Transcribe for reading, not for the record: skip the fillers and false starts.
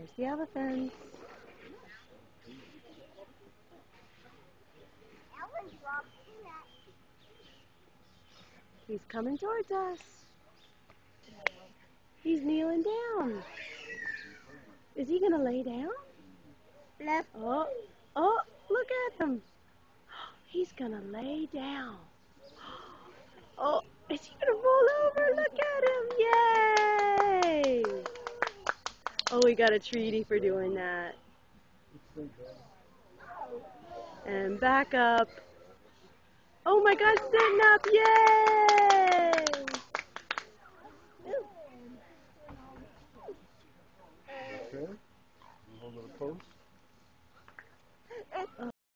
There's the elephant. He's coming towards us. He's kneeling down. Is he gonna lay down? Left. Oh, look at him. He's gonna lay down. Oh, is he gonna roll over? Look at him. Yay! Oh, we got a treaty for doing that. And back up. Oh my God, sitting up. Yay! Okay. Hold it a post.